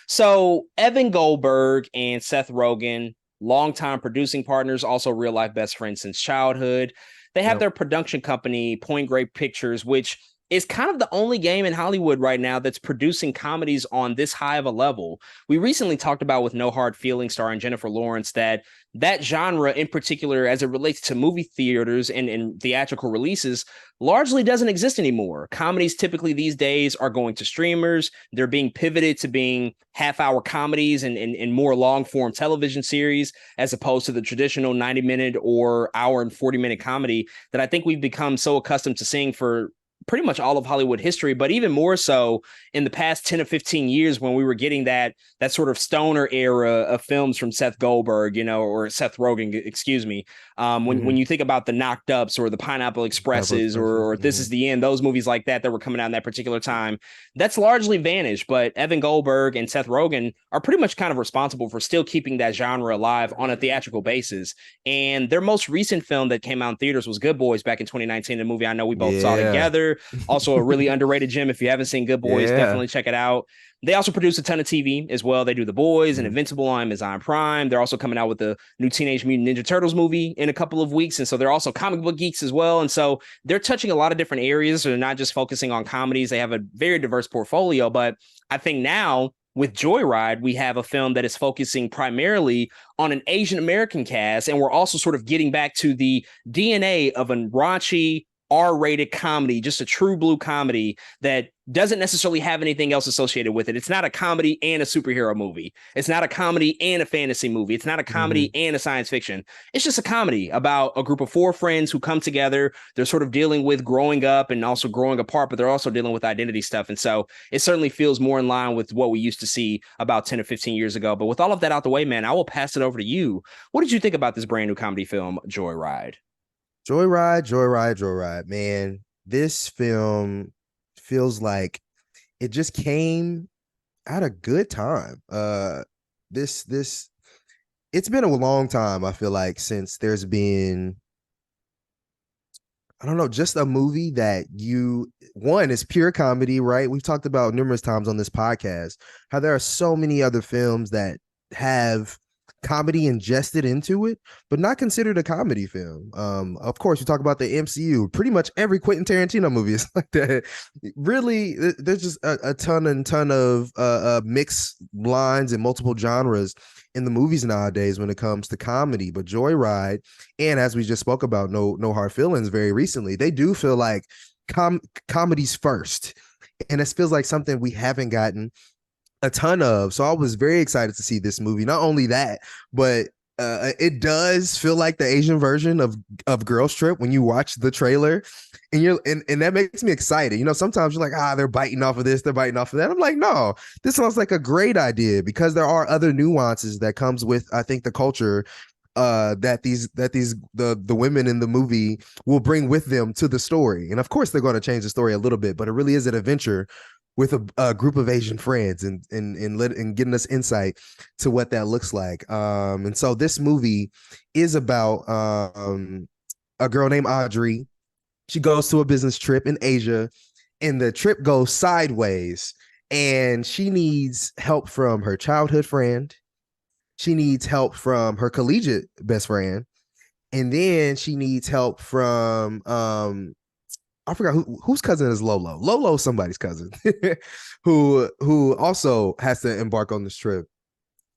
So Evan Goldberg and Seth Rogen, longtime producing partners, also real life best friends since childhood. They have Yep. their production company, Point Grey Pictures, which is kind of the only game in Hollywood right now that's producing comedies on this high of a level. We recently talked about with No Hard Feelings starring Jennifer Lawrence that genre in particular, as it relates to movie theaters and theatrical releases, largely doesn't exist anymore. Comedies typically these days are going to streamers. They're being pivoted to being half-hour comedies and more long-form television series, as opposed to the traditional 90-minute or hour and 40-minute comedy that I think we've become so accustomed to seeing for pretty much all of Hollywood history, but even more so in the past 10 or 15 years when we were getting that sort of stoner era of films from Seth Goldberg, or Seth Rogen, excuse me. When Mm-hmm. you think about the Knocked Ups or the Pineapple Pineapple Expresses Expresses. or This Mm-hmm. Is the End, those movies like that were coming out in that particular time, that's largely vanished. But Evan Goldberg and Seth Rogen are pretty much kind of responsible for still keeping that genre alive on a theatrical basis. And their most recent film that came out in theaters was Good Boys back in 2019, a movie I know we both saw Yeah. together. Also, a really underrated gem. If you haven't seen Good Boys, Yeah. definitely check it out. They also produce a ton of TV as well. They do The Boys and Mm-hmm. Invincible on Amazon Prime. They're also coming out with the new Teenage Mutant Ninja Turtles movie in a couple of weeks. And so they're also comic book geeks as well. And so they're touching a lot of different areas. So they're not just focusing on comedies. They have a very diverse portfolio. But I think now with Joyride, we have a film that is focusing primarily on an Asian American cast. And we're also sort of getting back to the DNA of a raunchy, R-rated comedy, just a true blue comedy that doesn't necessarily have anything else associated with it. It's not a comedy and a superhero movie. It's not a comedy and a fantasy movie. It's not a Mm-hmm. comedy and a science fiction. It's just a comedy about a group of four friends who come together. They're sort of dealing with growing up and also growing apart, but they're also dealing with identity stuff. And so it certainly feels more in line with what we used to see about 10 or 15 years ago. But with all of that out the way, man, I will pass it over to you. What did you think about this brand new comedy film, Joyride? Joyride, Joyride, Joyride. Man, this film feels like it just came at a good time. This it's been a long time, I feel like, since there's been, I don't know, just a movie that one is pure comedy, right? We've talked about numerous times on this podcast how there are so many other films that have comedy ingested into it, but not considered a comedy film. Of course, we talk about the MCU. Pretty much every Quentin Tarantino movie is like that. Really, there's just a ton of mixed lines and multiple genres in the movies nowadays when it comes to comedy. But Joyride, and as we just spoke about, no hard feelings very recently, they do feel like comedies first, and it feels like something we haven't gotten a ton of. So I was very excited to see this movie. Not only that, but it does feel like the Asian version of Girls Trip when you watch the trailer, and and that makes me excited. Sometimes you're like, they're biting off of this, they're biting off of that. I'm like, no, this sounds like a great idea because there are other nuances that comes with, I think, the culture the women in the movie will bring with them to the story. And of course they're going to change the story a little bit, but it really is an adventure with a group of Asian friends and getting us insight to what that looks like. And so this movie is about a girl named Audrey. She goes to a business trip in Asia, and the trip goes sideways, and she needs help from her childhood friend. She needs help from her collegiate best friend, and then she needs help from I forgot whose cousin is Lolo. Lolo's somebody's cousin who also has to embark on this trip.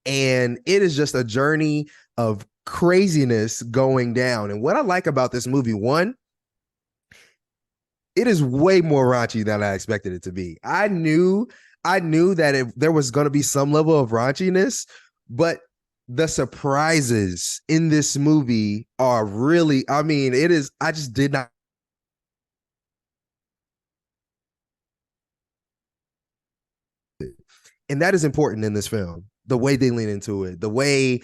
And it is just a journey of craziness going down. And what I like about this movie, one, it is way more raunchy than I expected it to be. I knew that there was going to be some level of raunchiness, but the surprises in this movie are really, I mean, it is, I just did not. And that is important in this film. The way they lean into it, the way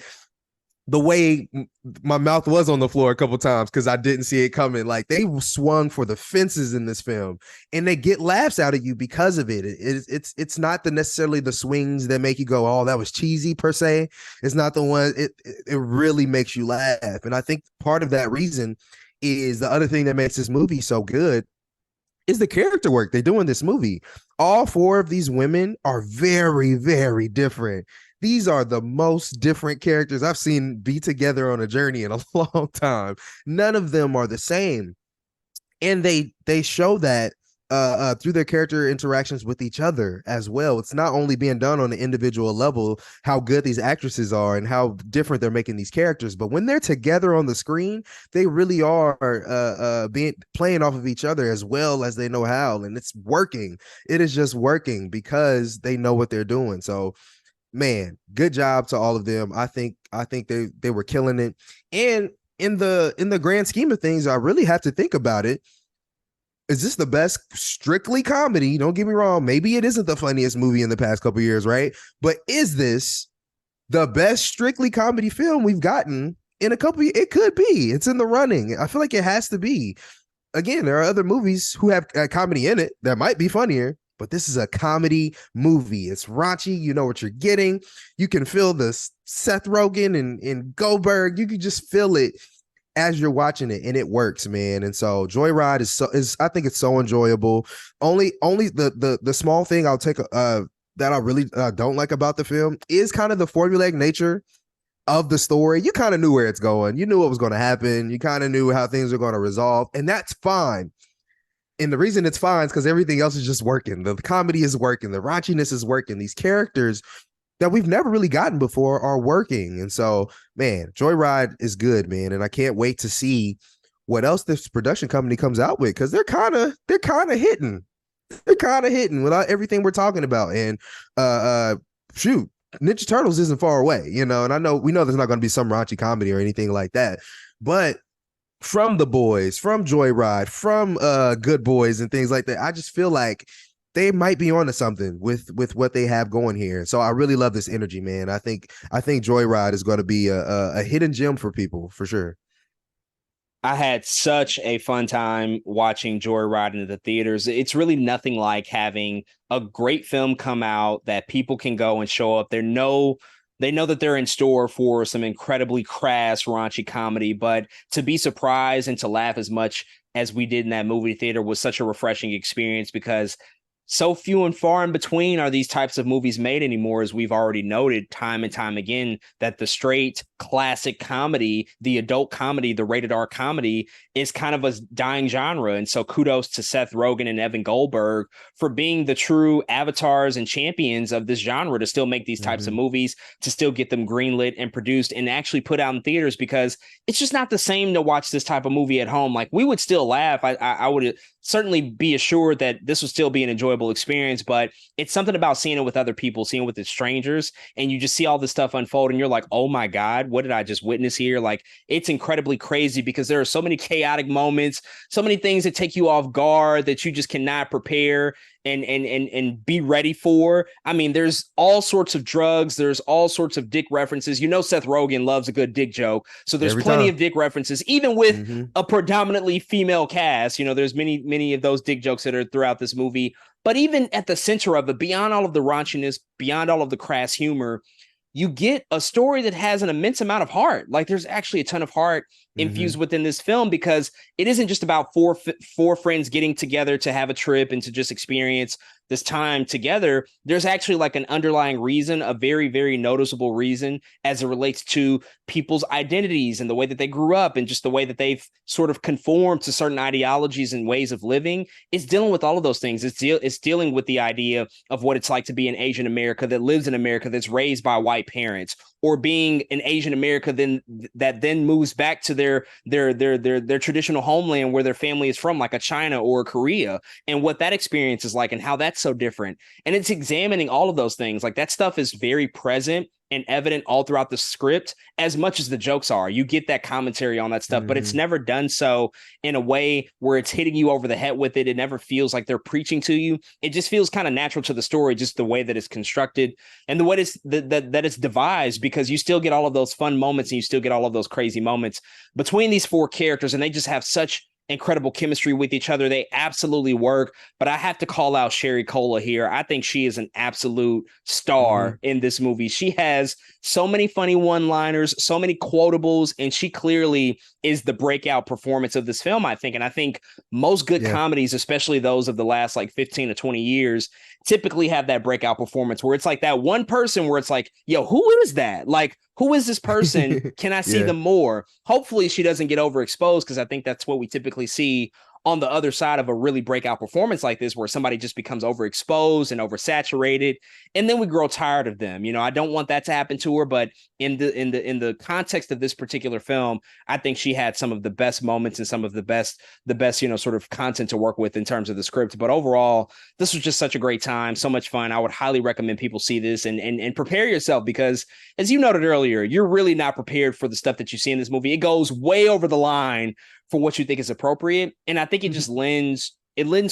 my mouth was on the floor a couple times because I didn't see it coming. Like, they swung for the fences in this film, and they get laughs out of you because of it. It's not necessarily the swings that make you go, "Oh, that was cheesy," per se. It's not the one. It really makes you laugh, and I think part of that reason is the other thing that makes this movie so good is the character work they do in this movie. All four of these women are very, very different. These are the most different characters I've seen be together on a journey in a long time. None of them are the same. And they show that through their character interactions with each other as well. It's not only being done on an individual level, how good these actresses are and how different they're making these characters, but when they're together on the screen, they really are being playing off of each other as well as they know how, and it's working. It is just working because they know what they're doing. So, man, good job to all of them. I think they were killing it, and in the grand scheme of things, I really have to think about it. Is this the best strictly comedy? Don't get me wrong. Maybe it isn't the funniest movie in the past couple years, right? But is this the best strictly comedy film we've gotten in a couple? It could be. It's in the running. I feel like it has to be. Again, there are other movies who have comedy in it that might be funnier, but this is a comedy movie. It's raunchy. You know what you're getting. You can feel the Seth Rogen and Goldberg. You can just feel it as you're watching it, and it works, man. And so Joyride is I think it's so enjoyable. Only the small thing I'll take that I really don't like about the film is kind of the formulaic nature of the story. You kind of knew where it's going. You knew what was going to happen. You kind of knew how things are going to resolve, and that's fine. And the reason it's fine is because everything else is just working. The comedy is working. The raunchiness is working. These characters that we've never really gotten before are working. And so, man, Joyride is good, man. And I can't wait to see what else this production company comes out with, because they're kind of hitting. They're kind of hitting without everything we're talking about. And shoot, Ninja Turtles isn't far away, you know. And we know there's not going to be some raunchy comedy or anything like that. But from The Boys, from Joyride, from Good Boys and things like that, I just feel like they might be onto something with what they have going here. So I really love this energy, man. I think Joyride is going to be a hidden gem for people for sure. I had such a fun time watching Joyride in the theaters. It's really nothing like having a great film come out that people can go and show up. They know that they're in store for some incredibly crass, raunchy comedy, but to be surprised and to laugh as much as we did in that movie theater was such a refreshing experience, because so few and far in between are these types of movies made anymore, as we've already noted time and time again, that the straight classic comedy, the adult comedy, the rated R comedy is kind of a dying genre. And so kudos to Seth Rogen and Evan Goldberg for being the true avatars and champions of this genre to still make these types of movies, to still get them greenlit and produced and actually put out in theaters, because it's just not the same to watch this type of movie at home. Like, we would still laugh. I would certainly be assured that this would still be an enjoyable experience, but it's something about seeing it with other people, seeing it with the strangers, and you just see all this stuff unfold and you're like, oh my God, what did I just witness here? Like, it's incredibly crazy because there are so many chaotic moments, so many things that take you off guard that you just cannot prepare and be ready for. I mean, there's all sorts of drugs, there's all sorts of dick references. You know, Seth Rogen loves a good dick joke, so there's plenty of dick references, even with a predominantly female cast. You know, there's many of those dick jokes that are throughout this movie. But even at the center of it, beyond all of the raunchiness, beyond all of the crass humor, you get a story that has an immense amount of heart. Like, there's actually a ton of heart infused within this film, because it isn't just about four friends getting together to have a trip and to just experience this time together. There's actually like an underlying reason, a very, very noticeable reason, as it relates to people's identities and the way that they grew up and just the way that they've sort of conformed to certain ideologies and ways of living. It's dealing with all of those things. It's dealing with the idea of what it's like to be an Asian America that lives in America, that's raised by white parents, or being an Asian America that then moves back to their traditional homeland where their family is from, like a China or a Korea, and what that experience is like and how that's so different. And it's examining all of those things. Like, that stuff is very present and evident all throughout the script, as much as the jokes are. You get that commentary on that stuff, but it's never done so in a way where it's hitting you over the head with it. It never feels like they're preaching to you. It just feels kind of natural to the story, just the way that it's constructed and the way that it's devised, because you still get all of those fun moments and you still get all of those crazy moments between these four characters, and they just have such incredible chemistry with each other. They absolutely work. But I have to call out Sherry Cola here. I think she is an absolute star in this movie. She has so many funny one-liners, so many quotables, and she clearly is the breakout performance of this film, I think. And I think most good comedies, especially those of the last like 15 to 20 years, typically have that breakout performance where it's like that one person where it's like, yo, who is that? Like, who is this person? Can I see them more? Hopefully she doesn't get overexposed, because I think that's what we typically see on the other side of a really breakout performance like this, where somebody just becomes overexposed and oversaturated, and then we grow tired of them. You know, I don't want that to happen to her, but in the context of this particular film, I think she had some of the best moments and some of the best, you know, sort of content to work with in terms of the script. But overall, this was just such a great time, so much fun. I would highly recommend people see this and prepare yourself, because as you noted earlier, you're really not prepared for the stuff that you see in this movie. It goes way over the line for what you think is appropriate. And I think it just lends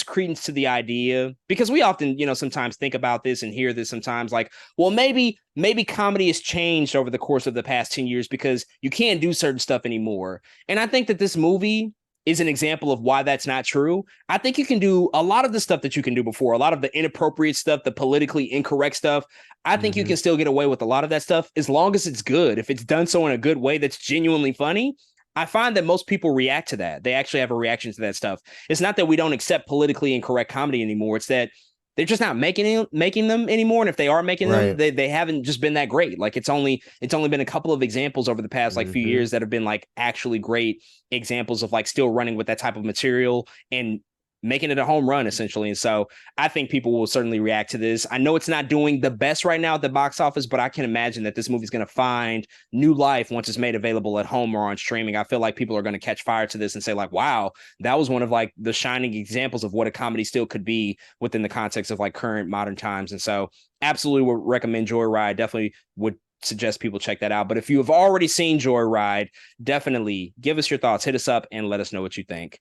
credence to the idea, because we often, you know, sometimes think about this and hear this sometimes like, well, maybe comedy has changed over the course of the past 10 years because you can't do certain stuff anymore. And I think that this movie is an example of why that's not true. I think you can do a lot of the stuff that you can do before, a lot of the inappropriate stuff, the politically incorrect stuff. I think you can still get away with a lot of that stuff as long as it's good. If it's done so in a good way that's genuinely funny, I find that most people react to that. They actually have a reaction to that stuff. It's not that we don't accept politically incorrect comedy anymore. It's that they're just not making them anymore. And if they are making them, they haven't just been that great. Like it's only been a couple of examples over the past like few years that have been like actually great examples of like still running with that type of material and making it a home run, essentially. And so I think people will certainly react to this. I know it's not doing the best right now at the box office, but I can imagine that this movie is going to find new life once it's made available at home or on streaming. I feel like people are going to catch fire to this and say like, wow, that was one of like the shining examples of what a comedy still could be within the context of like current modern times. And so absolutely would recommend Joyride. Definitely would suggest people check that out. But if you have already seen Joyride, definitely give us your thoughts, hit us up and let us know what you think.